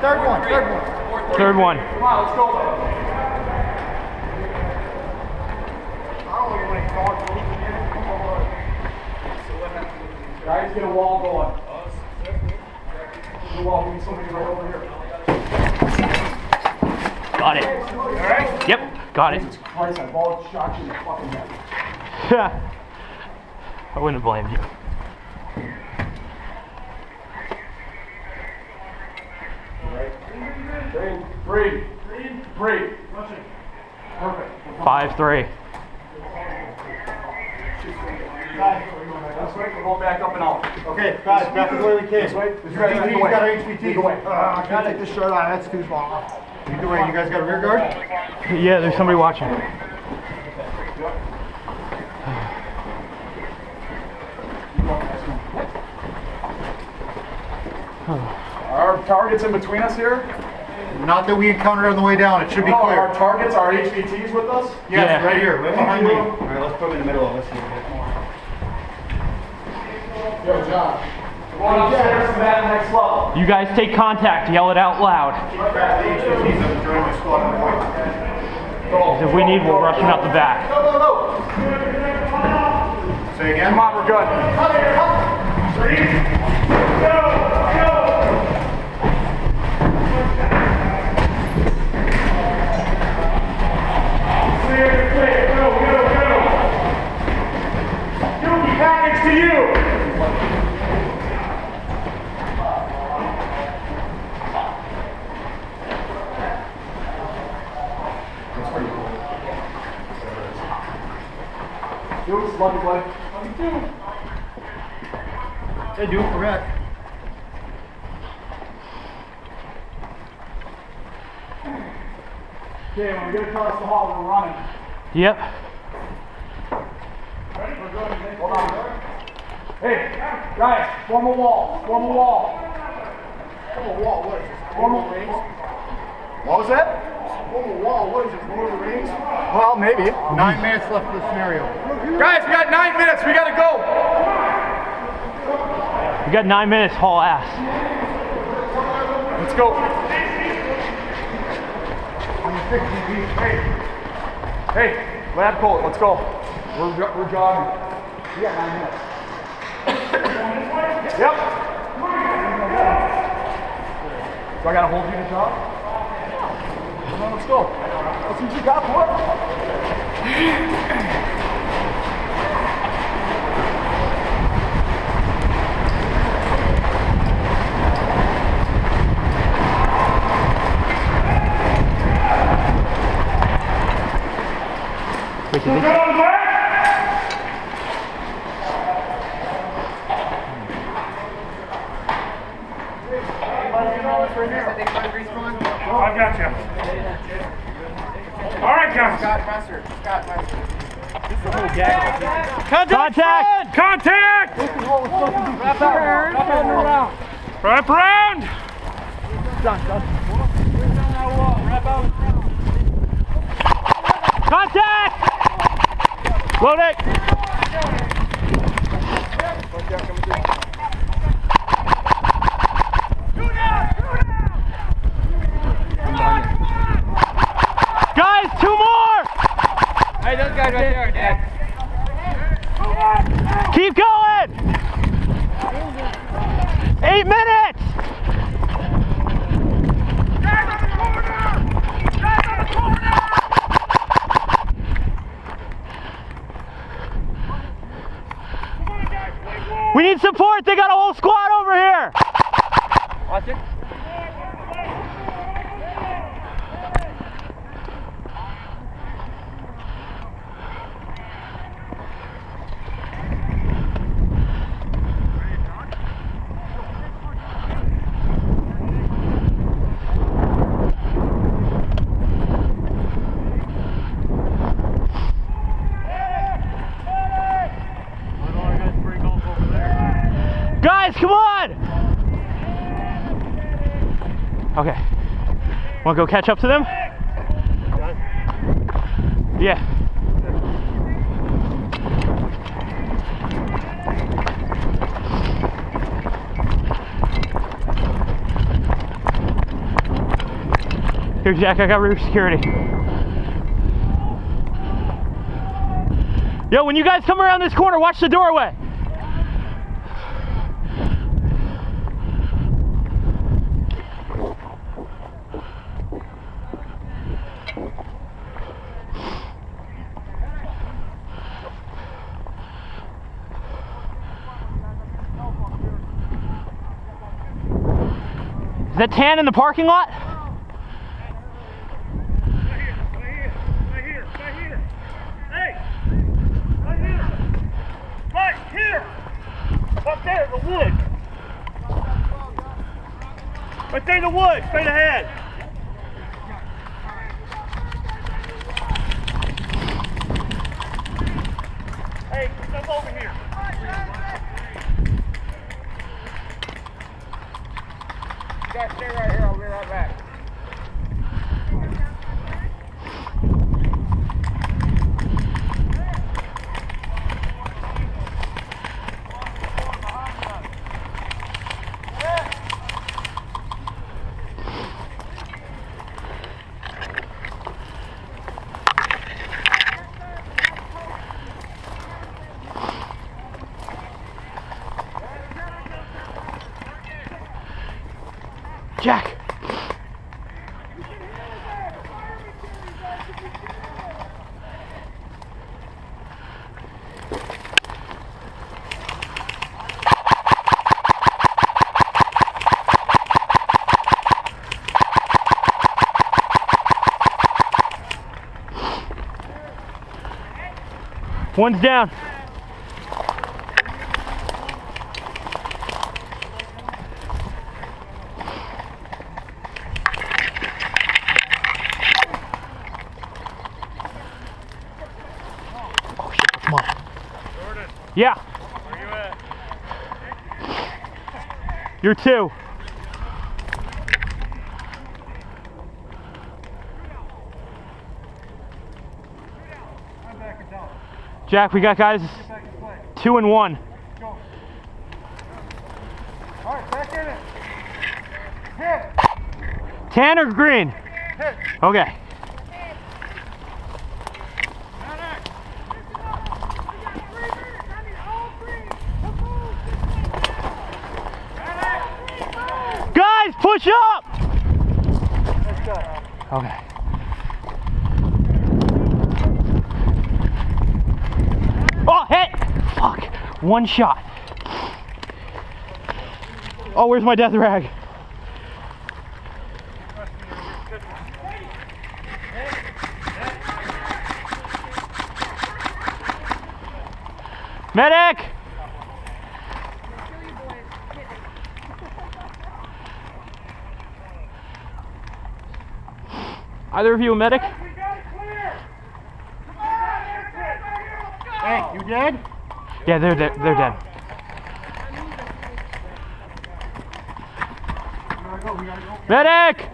third one. Third one. Come on, let's go. Guys, get a wall going. Get a wall, we need somebody right over here. Got it. Alright? Yep, got it. Jesus Christ, that ball shot you in the fucking head. Yeah. I wouldn't have blamed you. Alright. Three. Perfect. 5-3. That's right, we're going back up and out. Okay, guys, back the way we came. This way. You got our HVT. Lead the way. I can't take this shirt on, that's too small. Lead the way, you guys got a rear guard? Yeah, there's somebody watching. Our targets in between us here? Not that we encountered on the way down, it should be clear. Our targets, our HVTs with us? Yes, Yeah. right here, right behind me. Alright, let's put them in the middle of us here. Yo, John. We're going upstairs to that next level. You guys take contact, yell it out loud. Keep track of the HVTs that are joining the squad on the way. If we need, we'll rush them out the back. Say again? Come on, we're good. Package to you! That's pretty cool. Do it, love you, buddy. Love you too. They do, correct. Okay, when we get across the hall, we're running. Yep. Ready? We're good. Hold on. Hey, guys, form a wall. Form a wall. Form a wall, what is this? Form a rings? What was that? Form a wall, what is this? Lord of the Rings? Well, maybe. 9 minutes left of the scenario. Guys, we got 9 minutes. We gotta go. You got 9 minutes, haul ass. Let's go. Hey, lab coat, let's go. We're jogging. We got 9 minutes. Yep. So I gotta hold you to jog? Come on, let's go. Let's see what you got for it. Wait, did they... I got you. All right, guys. Contact! Contact! Wrap around. Contact! Load it! Guys, 2 more! Hey, those guys right there, Dad. Keep going! 8 minutes! Guys on the corner! Guys on the corner! We need support! They got a whole squad over here! Watch it. Guys, come on! Okay. Want to go catch up to them? Yeah. Here, Jack, I got rear security. Yo, when you guys come around this corner, watch the doorway. Is that tan in the parking lot? Up there, the wood. Right there in the wood, straight ahead. Hey, come over here. You guys stay right here, I'll be right back. Jack. One's down. Oh shit, come on. Jordan. Yeah. Where you at? You're two. Jack, we got guys 2 and 1. All right, back in it. Hit. Tan or green? Hit. Okay. Guys, push up! Okay. Oh, hit! Fuck. One shot. Oh, where's my death rag? Medic! Either of you a medic? Hey, you dead? Yeah, they're dead. They're dead. We gotta go. Medic!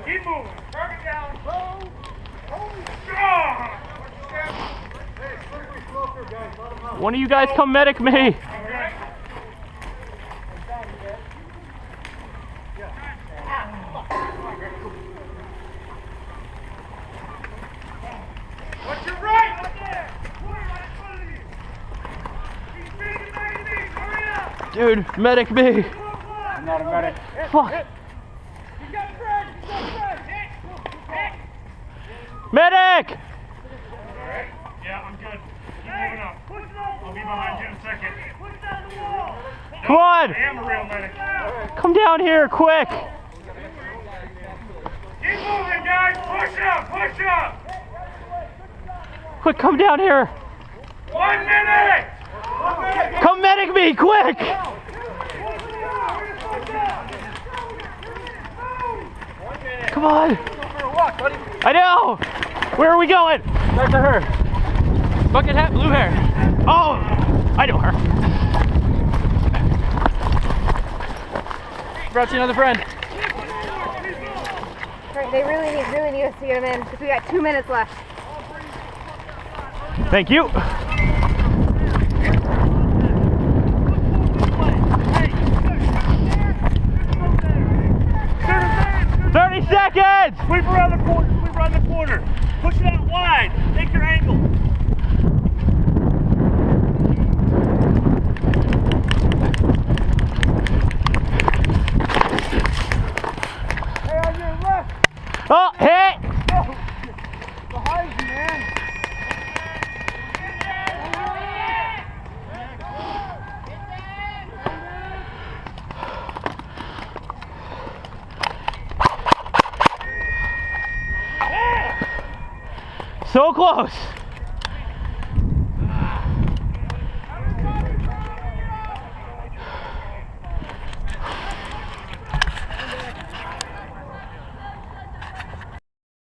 Keep moving. Target down. One of you guys come medic me. What's your right? Right there. Right in front of you. He's speaking back to me. Hurry up. Dude, medic me. I'm not a medic. Fuck. He's got Fred. He's got Fred. Hit. Medic! Yeah, I'm good. Keep moving up. I'll be behind you in a second. Push down the wall. Come on! I am a real medic. Come down here, quick! Keep moving, guys. Push up. Push up. Quick, come down here! 1 minute. Come medic me, quick! Come on! I know! Where are we going? Back to her. Bucket hat, blue hair. Oh! I know her. Brought you another friend. Right, they really need us to get him in because we got 2 minutes left. Thank you. Hey, 30 seconds! sweep around the corner, sweep around the corner. Push it out wide. Take your angle. Hey, on your left. Oh, hit! Behind you, man. So close.